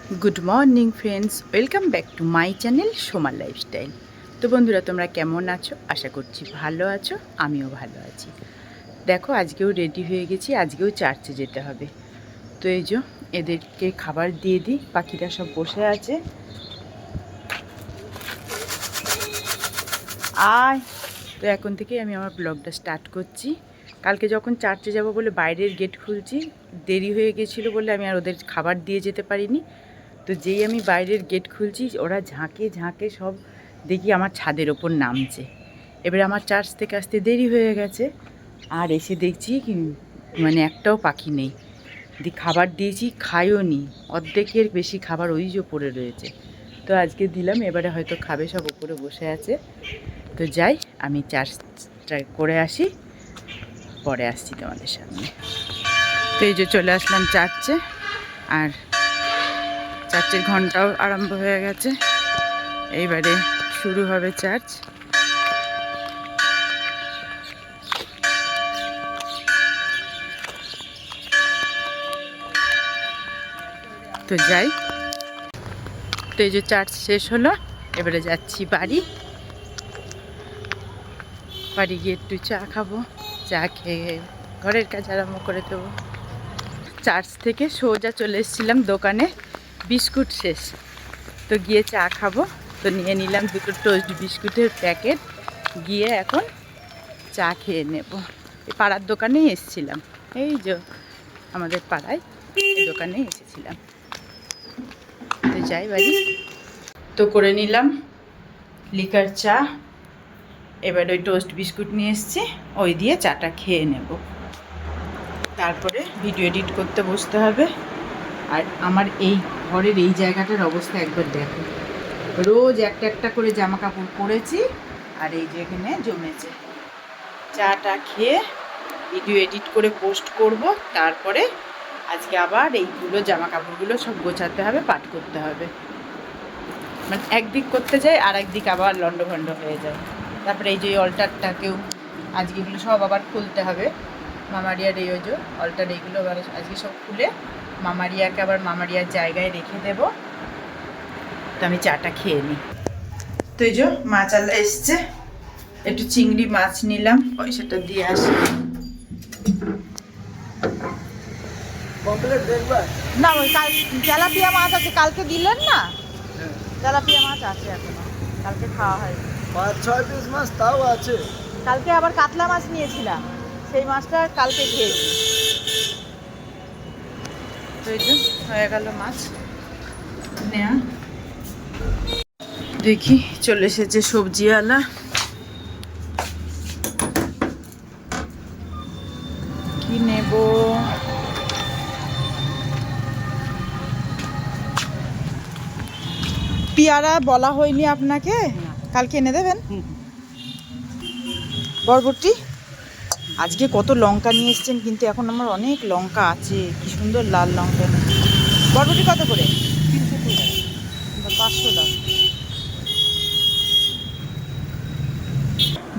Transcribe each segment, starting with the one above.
Good morning friends, welcome back to my channel সোমার lifestyle. তো বন্ধুরা, তোমরা কেমন আছো? আশা করছি ভালো আছো, আমিও ভালো আছি। দেখো, আজকেও রেডি হয়ে গেছি, আজকেও চার্চে যেতে হবে। তো এই যে এদেরকে খাবার দিয়ে দিই, পাখিরা সব বসে আছে। আয়, তো এখন থেকেই আমি আমার ব্লগটা স্টার্ট করছি। কালকে যখন চার্চে যাব বলে বাইরের গেট খুলছি, দেরি হয়ে গেছিলো বলে আমি আর ওদের খাবার দিয়ে যেতে পারিনি। তো যেই আমি বাইরের গেট খুলছি, ওরা ঝাঁকে ঝাঁকে সব দেখি আমার ছাদের ওপর নামছে। এবারে আমার চার্চ থেকে আসতে দেরি হয়ে গেছে, আর এসে দেখছি মানে একটাও পাখি নেই। খাবার দিয়েছি, খাইও নি, অর্ধেকের বেশি খাবার ওই যে পড়ে রয়েছে। তো আজকে দিলাম, এবারে হয়তো খাবে, সব উপরে বসে আছে। তো যাই, আমি চার্চটা করে আসি, পরে আসছি তোমাদের সামনে। তো এই যে চলে আসলাম চার্চে, আর চার্চের ঘন্টাও আরম্ভ হয়ে গেছে। এইবারে শুরু হবে চার্চ। তো যাই, তো এই যে চার্চ শেষ হলো, এবারে যাচ্ছি বাড়ি। বাড়ি গিয়ে একটু চা খাবো, চা খেয়ে ঘরের কাজ আরম্ভ করে দেবো। চার্চ থেকে সোজা চলে এসেছিলাম দোকানে, বিস্কুট শেষ, তো গিয়ে চা খাবো। তো নিয়ে নিলাম দুটো টোস্ট বিস্কুটের প্যাকেট, গিয়ে এখন চা খেয়ে নেব। এই পাড়ার দোকানেই এসেছিলাম, এই যে আমাদের পাড়ায় এই দোকানেই এসেছিলাম। তো যাই বাড়ি। তো করে নিলাম লিকার চা, এবার ওই টোস্ট বিস্কুট নিয়ে এসছি, ওই দিয়ে চাটা খেয়ে নেব। তারপরে ভিডিও এডিট করতে বসতে হবে। আর আমার এই ঘরের এই জায়গাটার অবস্থা একবার দেখো, রোজ একটা একটা করে জামা কাপড় পরেছি, আর এই যে এখানে জমেছে। চাটা খেয়ে ভিডিও এডিট করে পোস্ট করব। তারপরে আজকে আবার এইগুলো জামা কাপড়গুলো সব গোছাতে হবে, পাট করতে হবে। মানে একদিক করতে যাই, আর একদিক আবার লন্ডভন্ড হয়ে যায়। তারপরে এই যে অল্টারটাকেও আজকে এগুলো সব আবার খুলতে হবে। মামারিয়ার এই যে অল্টার, এইগুলো আবার আজকে সব খুলে মামারিয়াকে আবার মামারিয়ার জায়গায় রেখে দেব। তো আমি চাটা খেয়ে নিই। তো এই যে মাছ আলা এসছে, একটু চিংড়ি মাছ নিলাম, পয়সাটা দিয়ে আসি। না, ওই কাল তেলাপিয়া মাছ আছে, কালকে দিলেন না? তেলাপিয়া মাছ আছে এখনো, কালকে খাওয়া হয়নি। 5-6 পিস মাছ তাও আছে। কালকে আবার কাতলা মাছ নিয়েছিলাম, সেই মাছটা কালকে খেয়েছি। তো এই যে হয়ে গেল মাছ নেয়া। দেখি চলে এসেছে সবজিওয়ালা। কি নেব? পেয়ারা বলা হয়নি আপনাকে, কালকে এনে দেবেন। বরবটি আজকে কত লঙ্কা নিয়ে এসছেন, কিন্তু এখন আমার অনেক লঙ্কা আছে, কি সুন্দর লাল লঙ্কা। বরবটি কত করে? 500 টাকা।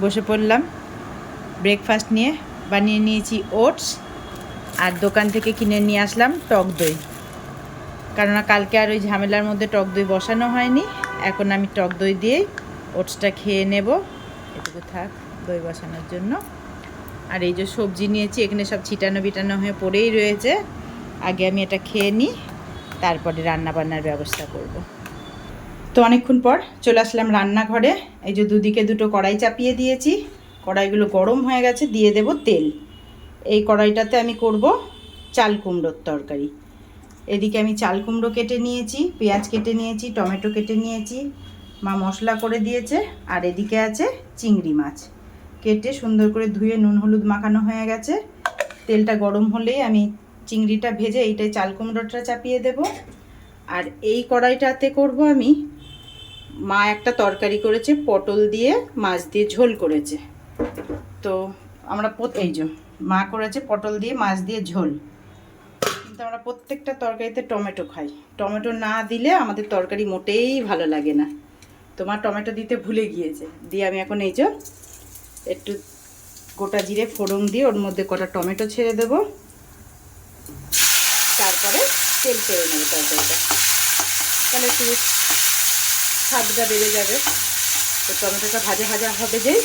বসে পড়লাম, ব্রেকফাস্ট নিয়ে বানিয়ে নিয়েছি ওটস, আর দোকান থেকে কিনে নিয়ে আসলাম টক দই। কেননা কালকে আর ওই ঝামেলার মধ্যে টক দই বসানো হয়নি, এখন আমি টক দই দিয়েই ওটসটা খেয়ে নেব। এটুকু থাক দই বসানোর জন্য। আর এই যে সবজি নিয়েছি, এখানে সব ছিটানো বিটানো হয়ে পড়েই রয়েছে। আগে আমি এটা খেয়ে নিই, তারপরে রান্নাবান্নার ব্যবস্থা করব। তো অনেকক্ষণ পর চলে আসলাম রান্নাঘরে। এই যে দুদিকে দুটো কড়াই চাপিয়ে দিয়েছি, কড়াইগুলো গরম হয়ে গেছে, দিয়ে দেব তেল। এই কড়াইটাতে আমি করব চাল কুমড়োর তরকারি। এদিকে আমি চাল কুমড়ো কেটে নিয়েছি, পেঁয়াজ কেটে নিয়েছি, টমেটো কেটে নিয়েছি, মা মশলা করে দিয়েছে। আর এদিকে আছে চিংড়ি মাছ কেটে সুন্দর করে ধুয়ে নুন হলুদ মাখানো হয়ে গেছে। তেলটা গরম হলেই আমি চিংড়িটা ভেজে এইটাই চাল কুমড়োটা চাপিয়ে দেব। আর এই কড়াইটাতে করব আমি, মা একটা তরকারি করেছে পটল দিয়ে মাছ দিয়ে ঝোল করেছে। তো আমরা এই যে মা করেছে পটল দিয়ে মাছ দিয়ে ঝোল, কিন্তু আমরা প্রত্যেকটা তরকারিতে টমেটো খাই। টমেটো না দিলে আমাদের তরকারি মোটেই ভালো লাগে না। তোমার টমেটো দিতে ভুলে গিয়েছে, দিয়ে আমি এখন এই যে একটু গোটা জিরে ফোড়ন দিয়ে ওর মধ্যে কটা টমেটো ছেড়ে দেব, তারপরে তেল ছেড়ে নেবো তরকারিটা। তাহলে একটু স্বাদটা বেড়ে যাবে। তো টমেটোটা ভাজা ভাজা হবে, যেই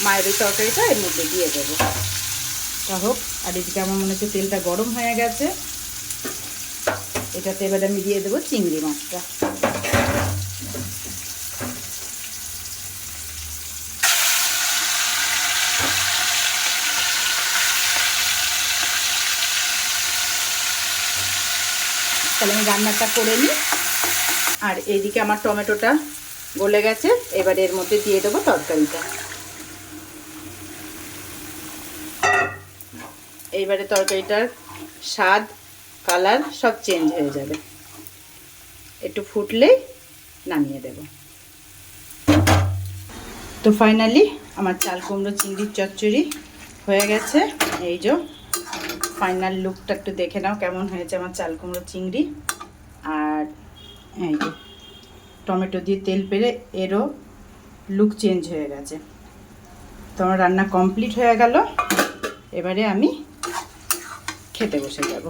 মায়ের ওই তরকারিটা এর মধ্যে দিয়ে দেবো। তা হোক। আর এদিকে আমার মনে হচ্ছে তেলটা গরম হয়ে গেছে, এটাতে এবার আমি দিয়ে দেবো চিংড়ি মাছটা। তাহলে আমি রান্নাটা করে নিই। আর এইদিকে আমার টমেটোটা গলে গেছে, এবার এর মধ্যে দিয়ে দেবো তরকারিটা। এইবারে তরকারিটার স্বাদ, কালার সব চেঞ্জ হয়ে যাবে। একটু ফুটলেই নামিয়ে দেব। তো ফাইনালি আমার চাল কুমড়ো চিংড়ির চচ্চড়ি হয়ে গেছে। এই যে ফাইনাল লুকটা একটু দেখে নাও কেমন হয়েছে আমার চাল কুমড়ো চিংড়ি। আর এই যে টমেটো দিয়ে তেল পেরে এরও লুক চেঞ্জ হয়ে গেছে। তো আমার রান্না কমপ্লিট হয়ে গেল। এবারে আমি খেতে বসে যাব।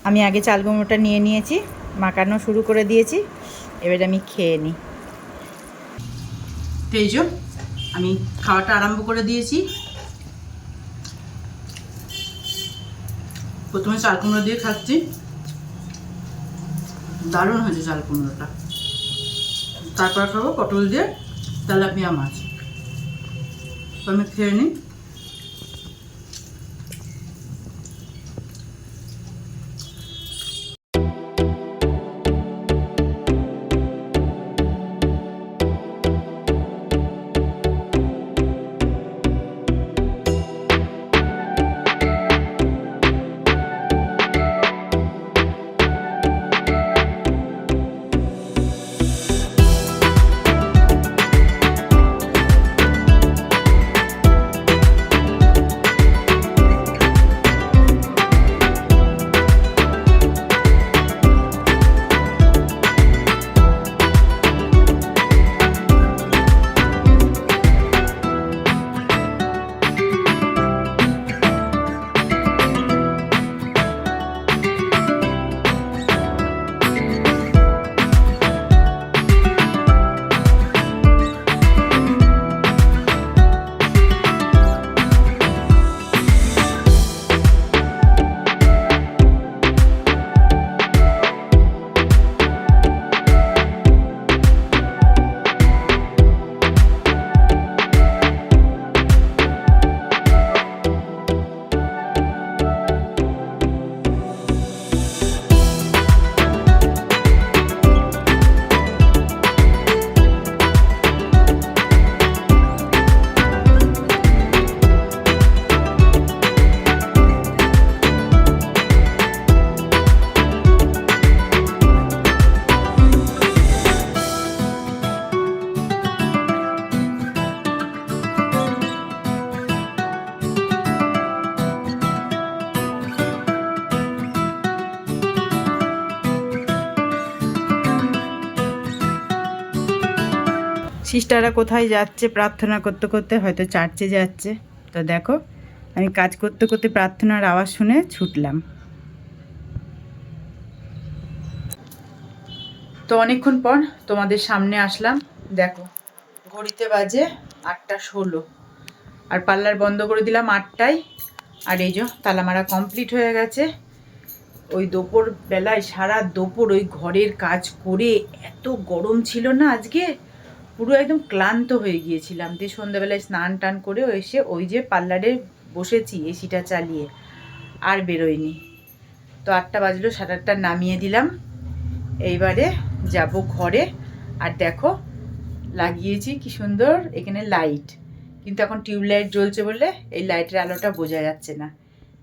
আমি আগে চাল কুমড়োটা নিয়ে নিয়েছি, মাখানো শুরু করে দিয়েছি, এবারে আমি খেয়ে নিই। এই যে আমি খাওয়াটা আরম্ভ করে দিয়েছি। প্রথমে চাল কুমড়ো দিয়ে খাচ্ছি, দারুণ হয়েছে চাল কুমড়োটা। তারপর খাবো পটল দিয়ে তেলাপিয়া মাছ। তো আমি খেয়ে নিই। সিস্টাররা কোথায় যাচ্ছে প্রার্থনা করতে করতে, হয়তো চার্চে যাচ্ছে। তো দেখো আমি কাজ করতে করতে প্রার্থনার আওয়াজ শুনে ছুটলাম। তো অনেকক্ষণ পর তোমাদের সামনে আসলাম। দেখো ঘড়িতে বাজে 8:16, আর পার্লার বন্ধ করে দিলাম 8টায়। আর এই যে তালা মারা কমপ্লিট হয়ে গেছে। ওই দুপুর বেলায় সারা দুপুর ওই ঘরের কাজ করে এত গরম ছিল না আজকে, পুরো একদম ক্লান্ত হয়ে গিয়েছিলাম। দিয়ে সন্ধ্যাবেলায় স্নান টান করে এসে ওই যে পার্লারে বসেছি এসিটা চালিয়ে, আর বেরোয়নি। তো 8টা বাজলো, 8:30 নামিয়ে দিলাম। এইবারে যাব ঘরে। আর দেখো লাগিয়েছি কি সুন্দর এখানে লাইট, কিন্তু এখন টিউবলাইট জ্বলছে বলে এই লাইটের আলোটা বোঝা যাচ্ছে না।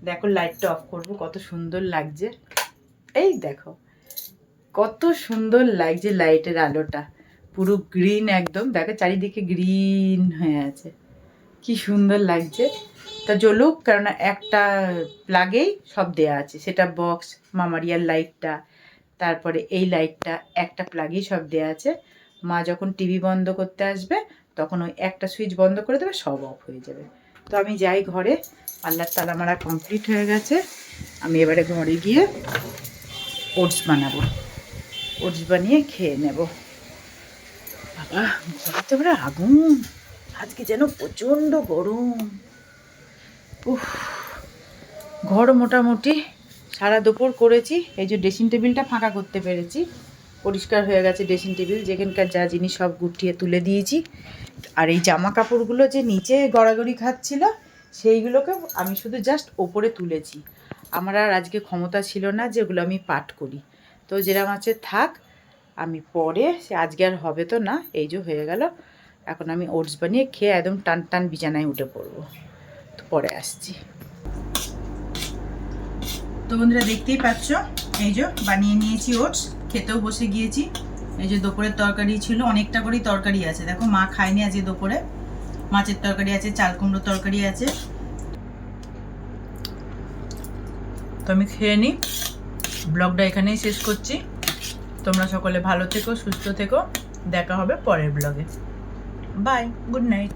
দেখো লাইটটা অফ করব, কত সুন্দর লাগছে। এই দেখো কত সুন্দর লাগছে লাইটের আলোটা, পুরো গ্রিন একদম। দেখো চারিদিকে গ্রিন হয়ে আছে, কি সুন্দর লাগছে। তা জ্বলুক, কেননা একটা প্লাগেই সব দেয়া আছে। সেটা বক্স, মামারিয়ার লাইটটা, তারপরে এই লাইটটা, একটা প্লাগেই সব দেয়া আছে। মা যখন টিভি বন্ধ করতে আসবে তখন ওই একটা সুইচ বন্ধ করে দেবে, সব অফ হয়ে যাবে। তো আমি যাই ঘরে, পার্লার তালা মারা কমপ্লিট হয়ে গেছে। আমি এবারে ঘরে গিয়ে ওটস বানাবো। ওটস বানিয়ে খেয়ে নেব। বাবা ঘরে তো এবারে আগুন, আজকে যেন প্রচণ্ড গরম। উফ, ঘর মোটামুটি সারা দুপুর করেছি। এই যে ড্রেসিং টেবিলটা ফাঁকা করতে পেরেছি, পরিষ্কার হয়ে গেছে ড্রেসিং টেবিল, যেখানকার যা জিনিস সব গুটিয়ে তুলে দিয়েছি। আর এই জামা কাপড়গুলো যে নিচে গড়াগড়ি খাচ্ছিল সেইগুলোকে আমি শুধু জাস্ট ওপরে তুলেছি। আমার আর আজকে ক্ষমতা ছিল না যেগুলো আমি পাট করি, তো যেরকম আছে থাক, আমি পরে সে আজকে আর হবে তো না, এই যে হয়ে গেল। এখন আমি ওটস বানিয়ে খেয়ে একদম টান টান বিছানায় উঠে পড়বো। তো পরে আসছি। তো বন্ধুরা দেখতেই পাচ্ছ, এই যে বানিয়ে নিয়েছি ওটস, খেতেও বসে গিয়েছি। এই যে দুপুরের তরকারি ছিল, অনেকটা করেই তরকারি আছে। দেখো মা খায়নি আজকে দুপুরে, মাছের তরকারি আছে, চাল কুমড়োর তরকারি আছে। তো আমি খেয়ে নিই, ব্লগটা এখানেই শেষ করছি। তোমরা সকলে ভালো থেকো, সুস্থ থেকো, দেখা হবে পরের ব্লগে। Bye, good night.